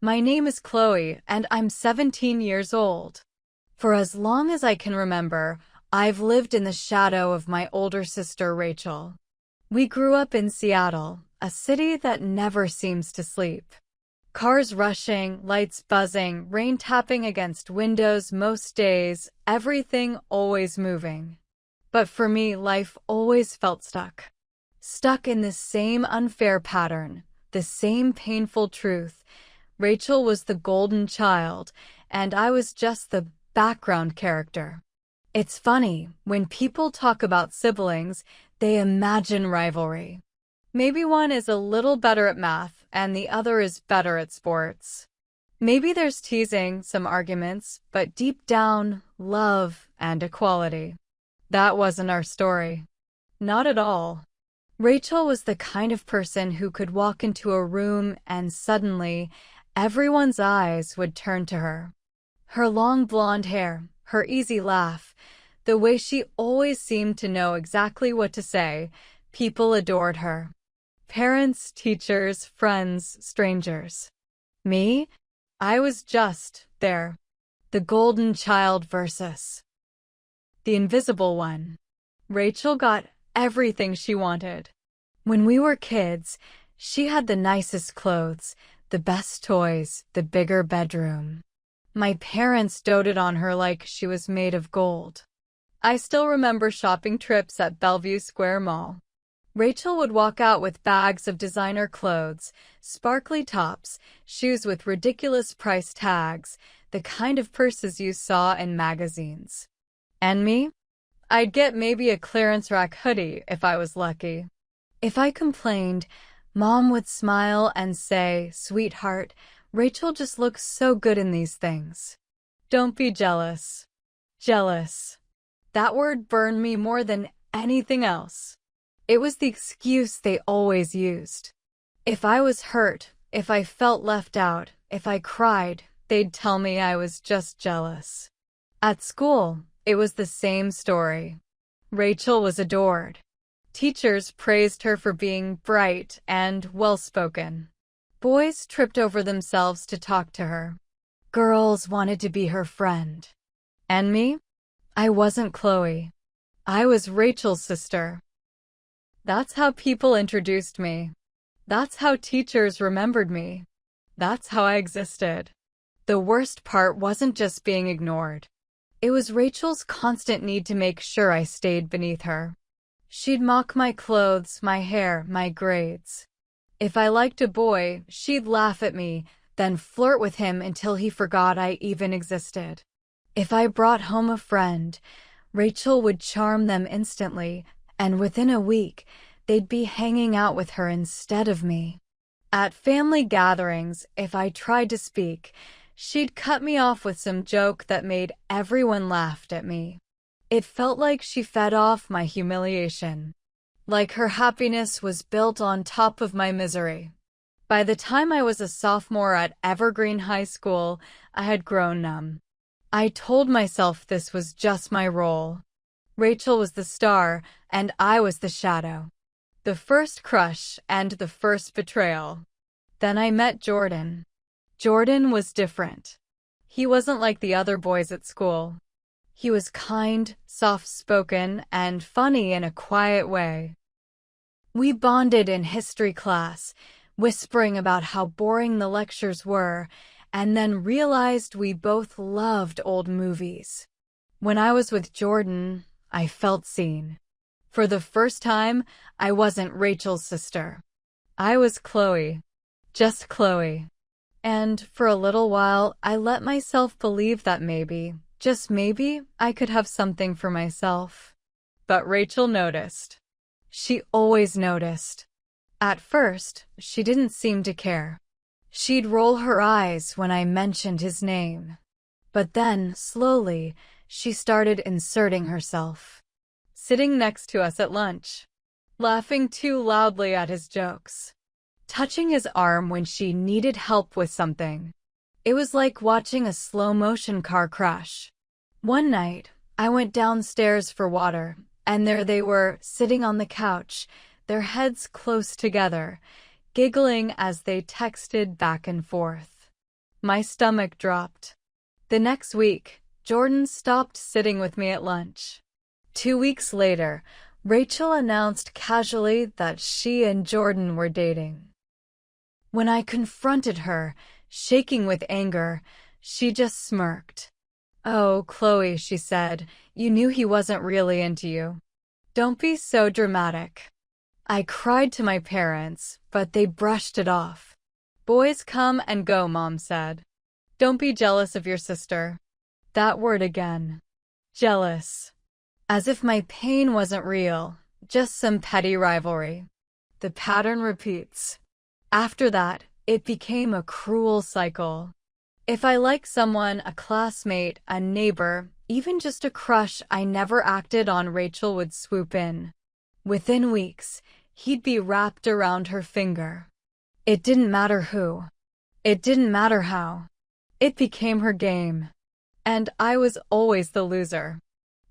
My name is Chloe, and I'm 17 years old. For as long as I can remember, I've lived in the shadow of my older sister, Rachel. We grew up in Seattle, a city that never seems to sleep. Cars rushing, lights buzzing, rain tapping against windows most days, everything always moving. But for me, life always felt stuck. Stuck in the same unfair pattern, the same painful truth. Rachel was the golden child, and I was just the background character. It's funny, when people talk about siblings, they imagine rivalry. Maybe one is a little better at math, and the other is better at sports. Maybe there's teasing, some arguments, but deep down, love and equality. That wasn't our story. Not at all. Rachel was the kind of person who could walk into a room and suddenly, everyone's eyes would turn to her. Her long blonde hair, her easy laugh, the way she always seemed to know exactly what to say, people adored her. Parents, teachers, friends, strangers. Me? I was just there. The golden child versus the invisible one. Rachel got everything she wanted. When we were kids, she had the nicest clothes, the best toys, the bigger bedroom. My parents doted on her like she was made of gold. I still remember shopping trips at Bellevue Square Mall. Rachel would walk out with bags of designer clothes, sparkly tops, shoes with ridiculous price tags, the kind of purses you saw in magazines. And me? I'd get maybe a clearance rack hoodie if I was lucky. If I complained, Mom would smile and say, "Sweetheart, Rachel just looks so good in these things. Don't be jealous." Jealous. That word burned me more than anything else. It was the excuse they always used. If I was hurt, if I felt left out, if I cried, they'd tell me I was just jealous. At school, it was the same story. Rachel was adored. Teachers praised her for being bright and well-spoken. Boys tripped over themselves to talk to her. Girls wanted to be her friend. And me? I wasn't Chloe. I was Rachel's sister. That's how people introduced me. That's how teachers remembered me. That's how I existed. The worst part wasn't just being ignored. It was Rachel's constant need to make sure I stayed beneath her. She'd mock my clothes, my hair, my grades. If I liked a boy, she'd laugh at me, then flirt with him until he forgot I even existed. If I brought home a friend, Rachel would charm them instantly, and within a week, they'd be hanging out with her instead of me. At family gatherings, if I tried to speak, she'd cut me off with some joke that made everyone laugh at me. It felt like she fed off my humiliation. Like her happiness was built on top of my misery. By the time I was a sophomore at Evergreen High School, I had grown numb. I told myself this was just my role. Rachel was the star, and I was the shadow. The first crush and the first betrayal. Then I met Jordan. Jordan was different. He wasn't like the other boys at school. He was kind, soft-spoken, and funny in a quiet way. We bonded in history class, whispering about how boring the lectures were, and then realized we both loved old movies. When I was with Jordan, I felt seen. For the first time, I wasn't Rachel's sister. I was Chloe. Just Chloe. And for a little while, I let myself believe that maybe, just maybe, I could have something for myself. But Rachel noticed. She always noticed. At first, she didn't seem to care. She'd roll her eyes when I mentioned his name. But then, slowly, she started inserting herself. Sitting next to us at lunch. Laughing too loudly at his jokes. Touching his arm when she needed help with something. It was like watching a slow-motion car crash. One night, I went downstairs for water, and there they were, sitting on the couch, their heads close together, giggling as they texted back and forth. My stomach dropped. The next week, Jordan stopped sitting with me at lunch. 2 weeks later, Rachel announced casually that she and Jordan were dating. When I confronted her, shaking with anger, she just smirked. "Oh, Chloe," she said, "you knew he wasn't really into you. Don't be so dramatic." I cried to my parents, but they brushed it off. "Boys come and go," Mom said. "Don't be jealous of your sister." That word again. Jealous. As if my pain wasn't real, just some petty rivalry. The pattern repeats. After that, it became a cruel cycle. If I liked someone, a classmate, a neighbor, even just a crush I never acted on, Rachel would swoop in. Within weeks, he'd be wrapped around her finger. It didn't matter who. It didn't matter how. It became her game. And I was always the loser.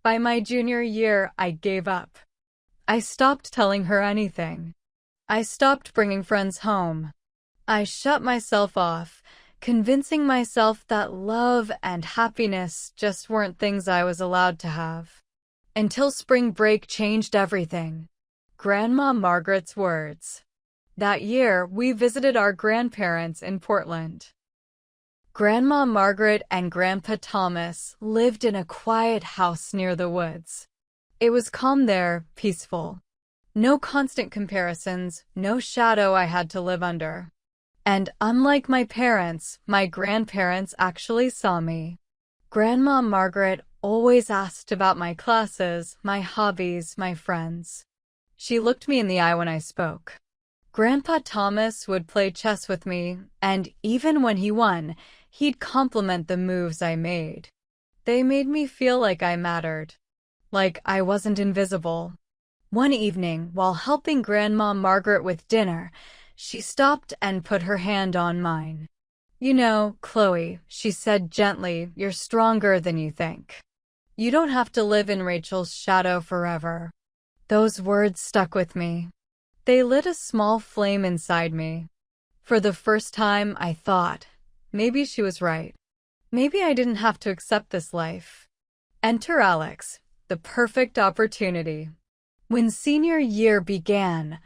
By my junior year, I gave up. I stopped telling her anything. I stopped bringing friends home. I shut myself off, convincing myself that love and happiness just weren't things I was allowed to have. Until spring break changed everything. Grandma Margaret's words. That year, we visited our grandparents in Portland. Grandma Margaret and Grandpa Thomas lived in a quiet house near the woods. It was calm there, peaceful. No constant comparisons, no shadow I had to live under. And unlike my parents, my grandparents actually saw me. Grandma Margaret always asked about my classes, my hobbies, my friends. She looked me in the eye when I spoke. Grandpa Thomas would play chess with me, and even when he won, he'd compliment the moves I made. They made me feel like I mattered. Like I wasn't invisible. One evening, while helping Grandma Margaret with dinner, she stopped and put her hand on mine. "You know, Chloe," she said gently, "you're stronger than you think. You don't have to live in Rachel's shadow forever." Those words stuck with me. They lit a small flame inside me. For the first time, I thought, maybe she was right. Maybe I didn't have to accept this life. Enter Alex, the perfect opportunity. When senior year began,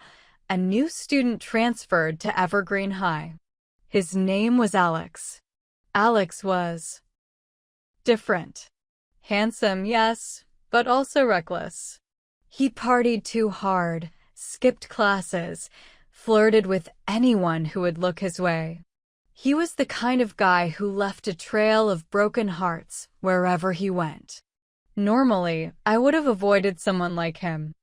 a new student transferred to Evergreen High. His name was Alex. Alex was different. Handsome, yes, but also reckless. He partied too hard, skipped classes, flirted with anyone who would look his way. He was the kind of guy who left a trail of broken hearts wherever he went. Normally, I would have avoided someone like him.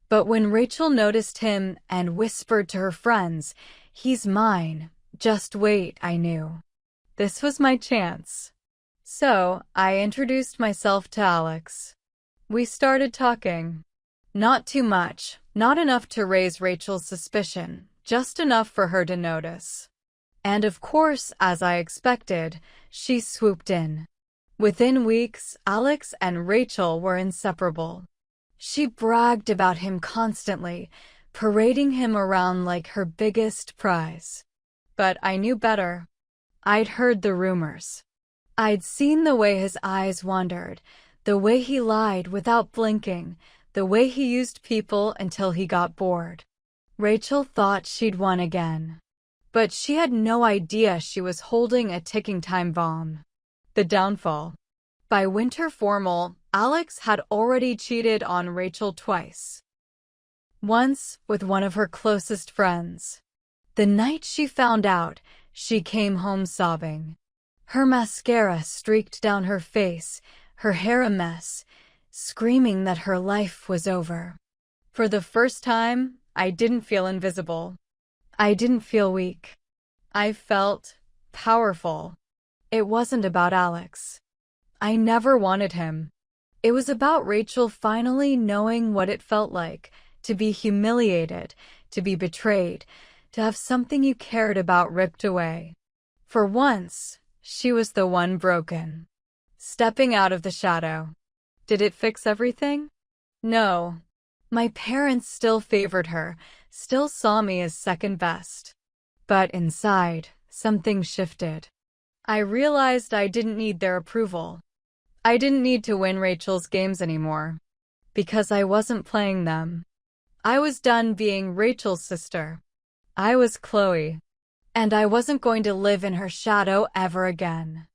But when Rachel noticed him and whispered to her friends, "He's mine, just wait," I knew. This was my chance. So, I introduced myself to Alex. We started talking. Not too much, not enough to raise Rachel's suspicion, just enough for her to notice. And of course, as I expected, she swooped in. Within weeks, Alex and Rachel were inseparable. She bragged about him constantly, parading him around like her biggest prize. But I knew better. I'd heard the rumors. I'd seen the way his eyes wandered, the way he lied without blinking, the way he used people until he got bored. Rachel thought she'd won again. But she had no idea she was holding a ticking time bomb. The downfall. By winter formal, Alex had already cheated on Rachel twice. Once, with one of her closest friends. The night she found out, she came home sobbing. Her mascara streaked down her face, her hair a mess, screaming that her life was over. For the first time, I didn't feel invisible. I didn't feel weak. I felt powerful. It wasn't about Alex. I never wanted him. It was about Rachel finally knowing what it felt like to be humiliated, to be betrayed, to have something you cared about ripped away. For once, she was the one broken. Stepping out of the shadow. Did it fix everything? No. My parents still favored her, still saw me as second best. But inside, something shifted. I realized I didn't need their approval. I didn't need to win Rachel's games anymore, because I wasn't playing them. I was done being Rachel's sister. I was Chloe, and I wasn't going to live in her shadow ever again.